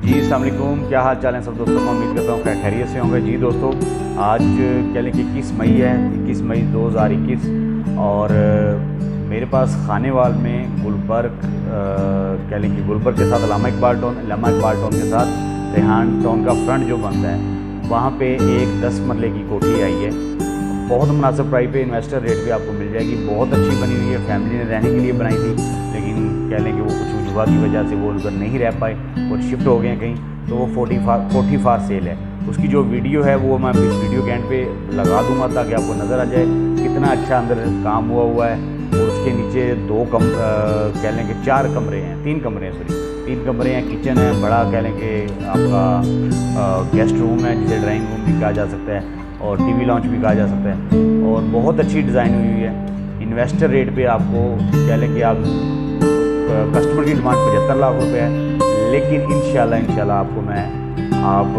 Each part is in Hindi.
जी अस्सलाम वालेकुम, क्या हाल चाल है सब दोस्तों। मैं उम्मीद करता हूँ खैरियत से होंगे। जी दोस्तों, आज कह लें कि 21 मई है, 21 मई 2021 और मेरे पास खानेवाल में गुलबर्ग कह लें कि गुलबर्ग के साथ अल्लामा इकबाल टाउन के साथ रेहान टाउन का फ्रंट जो बनता है वहाँ पे एक 10 मरले की कोठी आई है। बहुत मुनासिब प्राइस पे, इन्वेस्टर रेट पे आपको मिल जाएगी। बहुत अच्छी बनी हुई है, फैमिली ने रहने के लिए बनाई थी, लेकिन कह लें कि वो कुछ वजूहत की वजह से वो उधर नहीं रह पाए और शिफ्ट हो गए हैं कहीं, तो वो कोठी फार सेल है। उसकी जो वीडियो है वो मैं इस वीडियो के एंड पे लगा दूंगा ताकि आपको नज़र आ जाए कितना अच्छा अंदर काम हुआ है। और उसके नीचे कह लें कि 4 कमरे हैं, 3 कमरे हैं, सॉरी 3 कमरे हैं, किचन है बड़ा, कह लें कि आपका गेस्ट रूम है जिसे ड्राइंग रूम भी कहा जा सकता है और टीवी लॉन्च भी कहा जा सकता है। और बहुत अच्छी डिज़ाइन हुई है। इन्वेस्टर रेट पे आपको कह लें कि आप कस्टमर की डिमांड 75 लाख रुपए है, लेकिन इंशाल्लाह आपको आप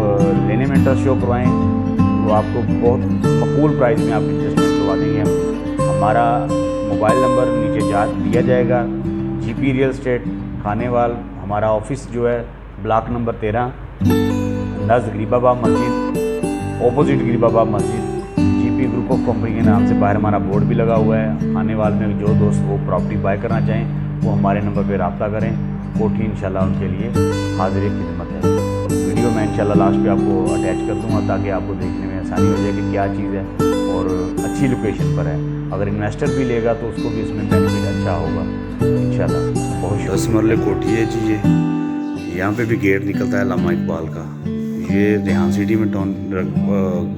लेने में इंटरेस्ट शो करवाएँ तो आपको बहुत मकबूल प्राइस में आप इन्वेस्टमेंट करवा देंगे। हमारा मोबाइल नंबर नीचे दिया जाएगा। जीपी रियल एस्टेट खानेवाल, हमारा ऑफिस जो है ब्लॉक नंबर 13 नज़ गरीबाबाद मस्जिद, ऑपोजिट गरीबाबाद मस्जिद। जीपी ग्रुप ऑफ कंपनी के नाम से बाहर हमारा बोर्ड भी लगा हुआ है। खानेवाल में जो दोस्त वो प्रॉपर्टी बाय करना चाहें वो हमारे नंबर पर रब्ता करें। कोठी इंशाल्लाह उनके लिए हाजिर खिदमत है। वीडियो मैं इंशाल्लाह लास्ट पे आपको अटैच कर दूंगा ताकि आपको देखने में आसानी हो जाए कि क्या चीज़ है और अच्छी लोकेशन पर है। अगर इन्वेस्टर भी लेगा तो उसको भी इसमें बेनिफिट अच्छा होगा इंशाल्लाह। बहुत 10 मरले कोठी है जी। ये यहाँ पे भी गेट निकलता है अल्लामा इकबाल का। ये रेहान सिटी में टाउन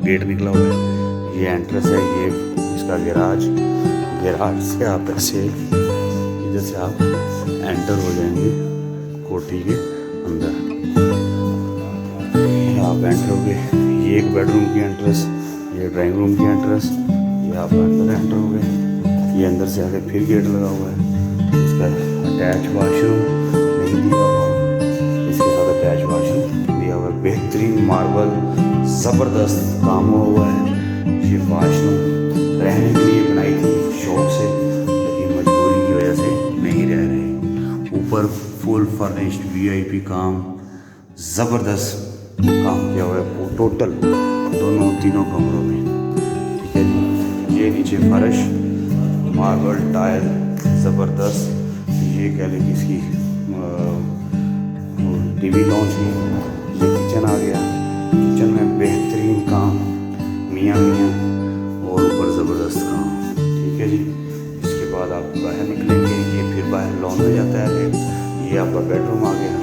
गेट निकला हुआ है। ये एंट्रेंस है, ये इसका गैराज से आप ऐसे इधर से आप एंटर हो जाएंगे कोठी के अंदर। आप एंटर हो गए, ये एक बेडरूम की एंट्रेंस, ये ड्राइंग रूम की एंट्रेंस, ये आप अंदर एंटर हो गए। ये अंदर से आगे फिर गेट लगा हुआ है। इसका अटैच वाशरूम नहीं दिया हुआ, इसके साथ अटैच वाशरूम दिया हुआ है। बेहतरीन मार्बल ज़बरदस्त काम हुआ है। ये वाशरूम रहने के लिए बनाई थी शौक से, लेकिन मजबूरी की वजह से नहीं रह रहे। ऊपर फुल फर्निश्ड VIP काम, ज़बरदस्त काम किया हुआ है टोटल तीनों कमरों में। ठीक है जी। ये नीचे फर्श, मार्बल टाइल ज़बरदस्त। ये कह लें कि इसकी टीवी लॉन्च है। ये किचन आ गया, किचन में बेहतरीन काम मियाँ और ऊपर ज़बरदस्त काम। ठीक है जी। इसके बाद आप बाहर निकलेंगे, ये फिर बाहर लॉन में जाता है। ये आपका बेडरूम आ गया।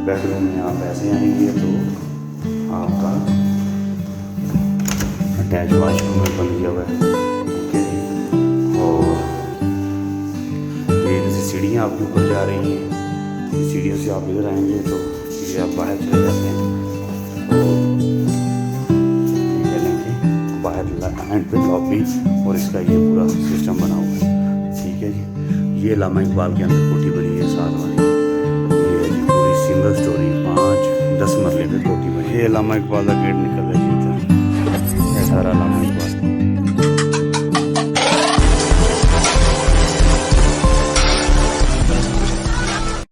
बेडरूम में आप ऐसे आएंगे तो आपका अटैच वाशरूम में बन गया हुआ है। ठीक है जी। और ये जैसे सीढ़ियाँ आपके ऊपर जा रही हैं, सीढ़ियों से आप इधर आएंगे तो ये आप बाहर चले जाते हैं और बाहर एंड पे लॉबी और इसका ये पूरा सिस्टम बना हुआ है। ठीक है जी। ये अल्लामा इकबाल के अंदर कोठी बनी है साथ वाली। ये जी पूरी सिंगल स्टोरी 5-10 मरले पे कोठी बनी है। ये अल्लामा इकबाल का गेट निकल रहा है जी, सारा अल्लामा इकबाल।